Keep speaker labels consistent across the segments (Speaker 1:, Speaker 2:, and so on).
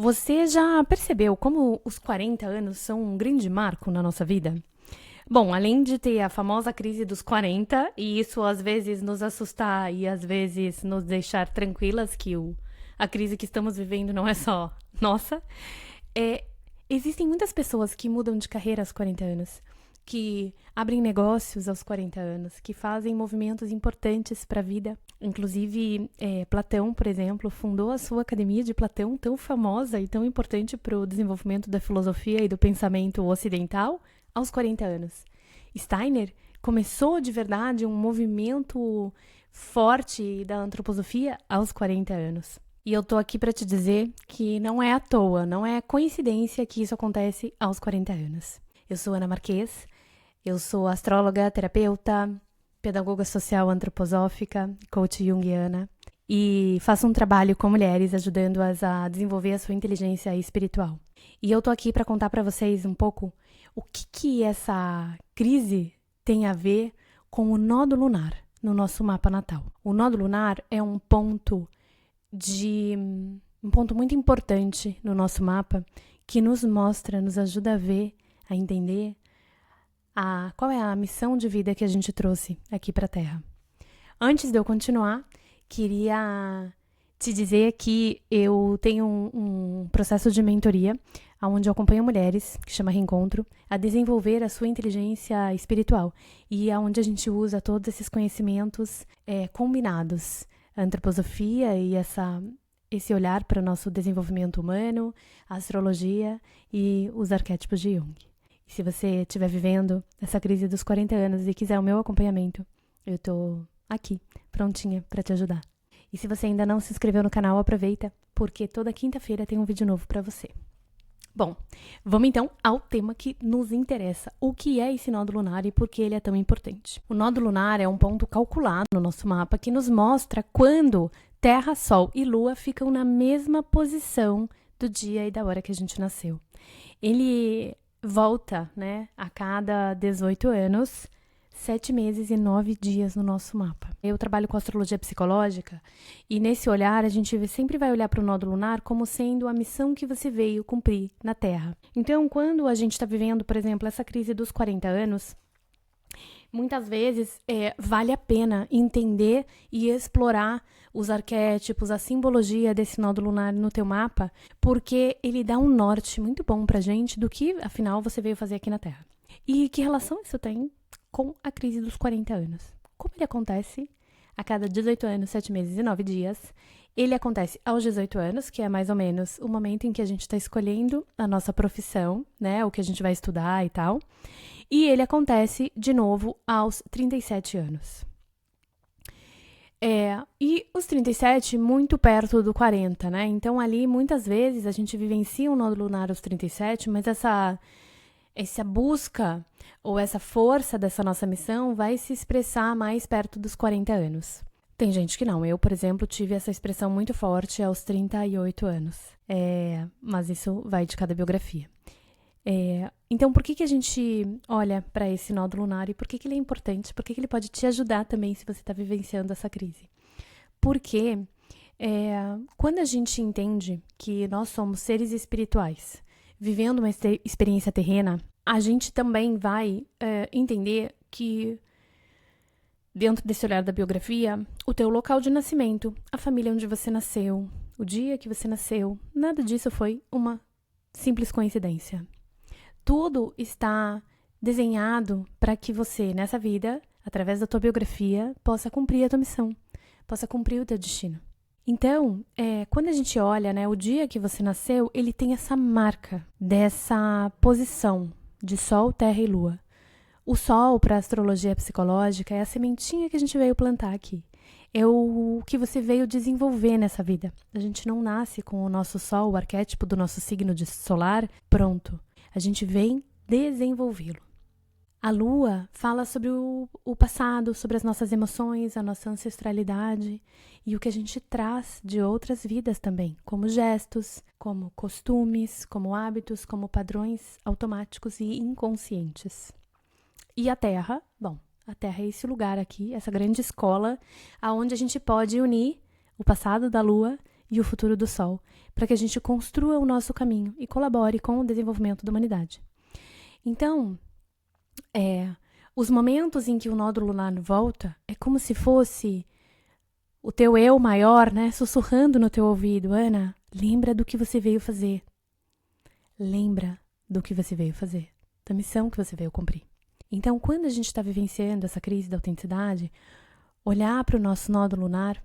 Speaker 1: Você já percebeu como os 40 anos são um grande marco na nossa vida? Bom, além de ter a famosa crise dos 40, e isso às vezes nos assustar e às vezes nos deixar tranquilas que a crise que estamos vivendo não é só nossa, é, existem muitas pessoas que mudam de carreira aos 40 anos, que abrem negócios aos 40 anos, que fazem movimentos importantes para a vida. Inclusive, Platão, por exemplo, fundou a sua Academia de Platão, tão famosa e tão importante para o desenvolvimento da filosofia e do pensamento ocidental, aos 40 anos. Steiner começou de verdade um movimento forte da antroposofia aos 40 anos. E eu tô aqui para te dizer que não é à toa, não é coincidência que isso acontece aos 40 anos. Eu sou Ana Marques, eu sou astróloga, terapeuta, pedagoga social antroposófica, coach junguiana e faço um trabalho com mulheres ajudando-as a desenvolver a sua inteligência espiritual. E eu tô aqui para contar para vocês um pouco o que essa crise tem a ver com o nodo lunar no nosso mapa natal. O nodo lunar é um ponto muito importante no nosso mapa que nos mostra, nos ajuda a ver, a entender qual é a missão de vida que a gente trouxe aqui para a Terra. Antes de eu continuar, queria te dizer que eu tenho um processo de mentoria onde eu acompanho mulheres, que chama Reencontro, a desenvolver a sua inteligência espiritual e onde a gente usa todos esses conhecimentos combinados, a antroposofia e esse olhar para o nosso desenvolvimento humano, a astrologia e os arquétipos de Jung. E se você estiver vivendo essa crise dos 40 anos e quiser o meu acompanhamento, eu estou aqui, prontinha para te ajudar. E se você ainda não se inscreveu no canal, aproveita, porque toda quinta-feira tem um vídeo novo para você. Bom, vamos então ao tema que nos interessa. O que é esse nodo lunar e por que ele é tão importante? O nodo lunar é um ponto calculado no nosso mapa que nos mostra quando Terra, Sol e Lua ficam na mesma posição do dia e da hora que a gente nasceu. Ele volta, a cada 18 anos, 7 meses e 9 dias no nosso mapa. Eu trabalho com astrologia psicológica e nesse olhar a gente sempre vai olhar para o nodo lunar como sendo a missão que você veio cumprir na Terra. Então, quando a gente está vivendo, por exemplo, essa crise dos 40 anos, muitas vezes vale a pena entender e explorar os arquétipos, a simbologia desse nodo lunar no teu mapa, porque ele dá um norte muito bom pra gente do que, afinal, você veio fazer aqui na Terra. E que relação isso tem com a crise dos 40 anos? Como ele acontece a cada 18 anos, 7 meses e 9 dias, ele acontece aos 18 anos, que é mais ou menos o momento em que a gente está escolhendo a nossa profissão, o que a gente vai estudar e tal. E ele acontece, de novo, aos 37 anos. E os 37 muito perto do 40, Então, ali, muitas vezes, a gente vivencia um nodo lunar aos 37, mas essa busca ou essa força dessa nossa missão vai se expressar mais perto dos 40 anos. Tem gente que não. Eu, por exemplo, tive essa expressão muito forte aos 38 anos. Mas isso vai de cada biografia. Então, por que a gente olha para esse nodo lunar e por que ele é importante? Por que ele pode te ajudar também se você está vivenciando essa crise? Porque quando a gente entende que nós somos seres espirituais, vivendo uma experiência terrena, a gente também vai entender que, dentro desse olhar da biografia, o teu local de nascimento, a família onde você nasceu, o dia que você nasceu, nada disso foi uma simples coincidência. Tudo está desenhado para que você, nessa vida, através da tua biografia, possa cumprir a tua missão, possa cumprir o teu destino. Então, quando a gente olha, o dia que você nasceu, ele tem essa marca dessa posição de Sol, Terra e Lua. O Sol, para a astrologia psicológica, é a sementinha que a gente veio plantar aqui. É o que você veio desenvolver nessa vida. A gente não nasce com o nosso Sol, o arquétipo do nosso signo de solar, pronto. A gente vem desenvolvê-lo. A Lua fala sobre o passado, sobre as nossas emoções, a nossa ancestralidade e o que a gente traz de outras vidas também, como gestos, como costumes, como hábitos, como padrões automáticos e inconscientes. E a Terra, a Terra é esse lugar aqui, essa grande escola, onde a gente pode unir o passado da Lua e o futuro do Sol, para que a gente construa o nosso caminho e colabore com o desenvolvimento da humanidade. Então, os momentos em que o nódulo lunar volta é como se fosse o teu eu maior, né, sussurrando no teu ouvido: Ana, lembra do que você veio fazer. Lembra do que você veio fazer, da missão que você veio cumprir. Então, quando a gente está vivenciando essa crise da autenticidade, olhar para o nosso nódulo lunar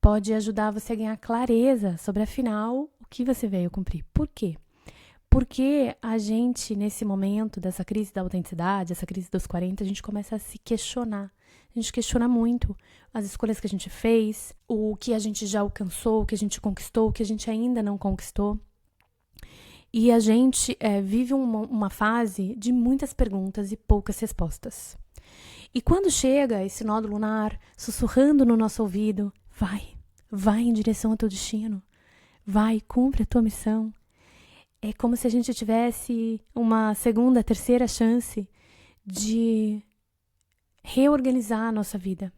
Speaker 1: pode ajudar você a ganhar clareza sobre, afinal, o que você veio cumprir. Por quê? Porque a gente, nesse momento dessa crise da autenticidade, essa crise dos 40, a gente começa a se questionar. A gente questiona muito as escolhas que a gente fez, o que a gente já alcançou, o que a gente conquistou, o que a gente ainda não conquistou. E a gente vive uma fase de muitas perguntas e poucas respostas. E quando chega esse nódulo lunar sussurrando no nosso ouvido, vai em direção ao teu destino, vai, cumpre a tua missão. É como se a gente tivesse uma segunda, terceira chance de reorganizar a nossa vida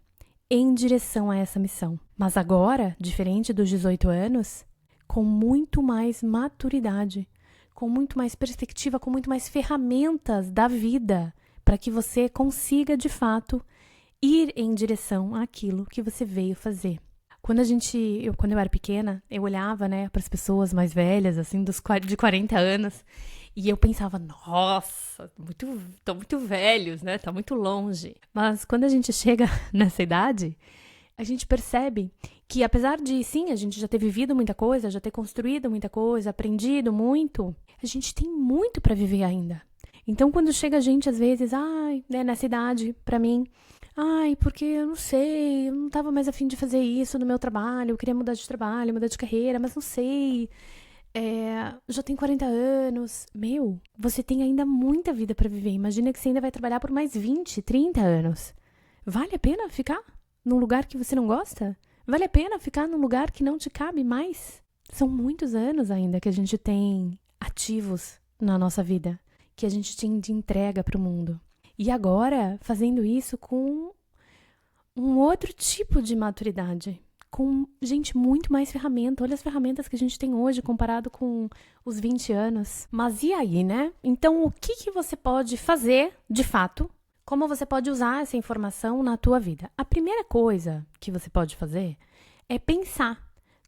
Speaker 1: em direção a essa missão. Mas agora, diferente dos 18 anos, com muito mais maturidade, com muito mais perspectiva, com muito mais ferramentas da vida, para que você consiga, de fato, ir em direção àquilo que você veio fazer. Quando eu era pequena, eu olhava, né, para as pessoas mais velhas, assim, de 40 anos, e eu pensava, nossa, estão muito velhos, né, tá muito longe. Mas quando a gente chega nessa idade, a gente percebe que, apesar de, sim, a gente já ter vivido muita coisa, já ter construído muita coisa, aprendido muito, a gente tem muito para viver ainda. Então, quando chega a gente, às vezes, nessa idade, para mim, porque eu não sei, eu não tava mais a fim de fazer isso no meu trabalho, eu queria mudar de trabalho, mudar de carreira, mas não sei, já tenho 40 anos. Você tem ainda muita vida para viver. Imagina que você ainda vai trabalhar por mais 20, 30 anos. Vale a pena ficar num lugar que você não gosta? Vale a pena ficar num lugar que não te cabe mais? São muitos anos ainda que a gente tem ativos na nossa vida, que a gente tem de entrega para o mundo. E agora, fazendo isso com um outro tipo de maturidade, com, gente, muito mais ferramenta. Olha as ferramentas que a gente tem hoje comparado com os 20 anos. Mas e aí, né? Então, o que você pode fazer, de fato? Como você pode usar essa informação na tua vida? A primeira coisa que você pode fazer é pensar: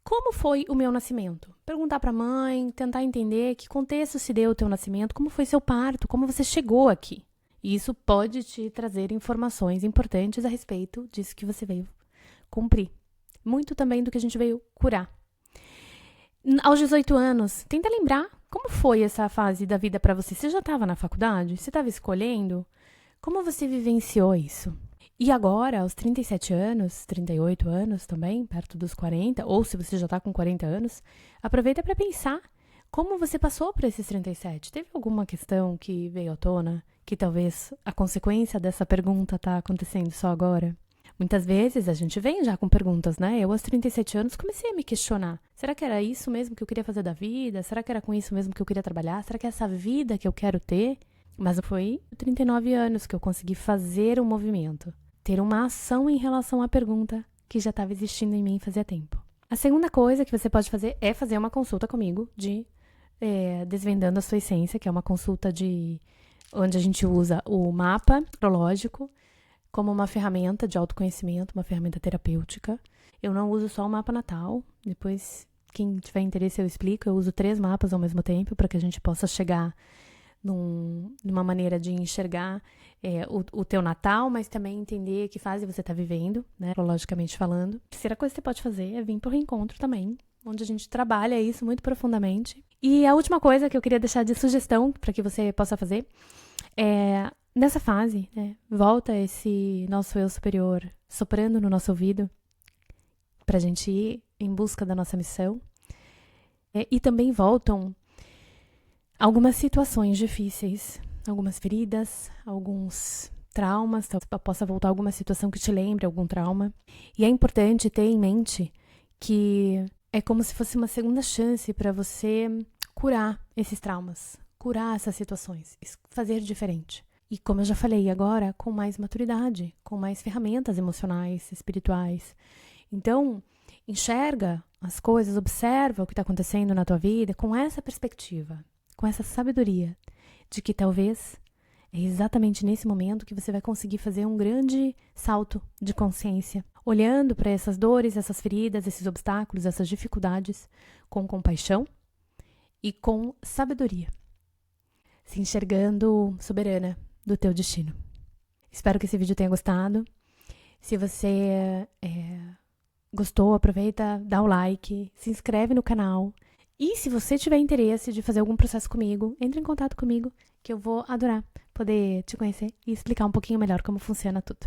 Speaker 1: como foi o meu nascimento? Perguntar para a mãe, tentar entender que contexto se deu o teu nascimento, como foi seu parto, como você chegou aqui. E isso pode te trazer informações importantes a respeito disso que você veio cumprir. Muito também do que a gente veio curar. Aos 18 anos, tenta lembrar como foi essa fase da vida para você. Você já estava na faculdade? Você estava escolhendo? Como você vivenciou isso? E agora, aos 37 anos, 38 anos também, perto dos 40, ou se você já está com 40 anos, aproveita para pensar como você passou por esses 37. Teve alguma questão que veio à tona, que talvez a consequência dessa pergunta está acontecendo só agora? Muitas vezes a gente vem já com perguntas, né? Eu, aos 37 anos, comecei a me questionar. Será que era isso mesmo que eu queria fazer da vida? Será que era com isso mesmo que eu queria trabalhar? Será que é essa vida que eu quero ter? Mas foi 39 anos que eu consegui fazer um movimento, ter uma ação em relação à pergunta que já estava existindo em mim fazia tempo. A segunda coisa que você pode fazer é fazer uma consulta comigo de Desvendando a Sua Essência, que é uma consulta onde a gente usa o mapa astrológico como uma ferramenta de autoconhecimento, uma ferramenta terapêutica. Eu não uso só o mapa natal. Depois, quem tiver interesse, eu explico. Eu uso 3 mapas ao mesmo tempo para que a gente possa chegar numa maneira de enxergar o teu Natal, mas também entender que fase você está vivendo, né, astrologicamente falando. A terceira coisa que você pode fazer é vir para o reencontro também, onde a gente trabalha isso muito profundamente. E a última coisa que eu queria deixar de sugestão para que você possa fazer é, nessa fase, né, volta esse nosso eu superior soprando no nosso ouvido para a gente ir em busca da nossa missão. E também voltam algumas situações difíceis, algumas feridas, alguns traumas, talvez possa voltar alguma situação que te lembre algum trauma. E é importante ter em mente que é como se fosse uma segunda chance para você curar esses traumas, curar essas situações, fazer diferente. E como eu já falei agora, com mais maturidade, com mais ferramentas emocionais, espirituais. Então, Enxerga as coisas, observa o que está acontecendo na tua vida com essa perspectiva, com essa sabedoria de que talvez é exatamente nesse momento que você vai conseguir fazer um grande salto de consciência, olhando para essas dores, essas feridas, esses obstáculos, essas dificuldades com compaixão e com sabedoria, se enxergando soberana do teu destino. Espero que esse vídeo tenha gostado. Se você gostou, aproveita, dá o like, se inscreve no canal. E se você tiver interesse de fazer algum processo comigo, entre em contato comigo, que eu vou adorar poder te conhecer e explicar um pouquinho melhor como funciona tudo.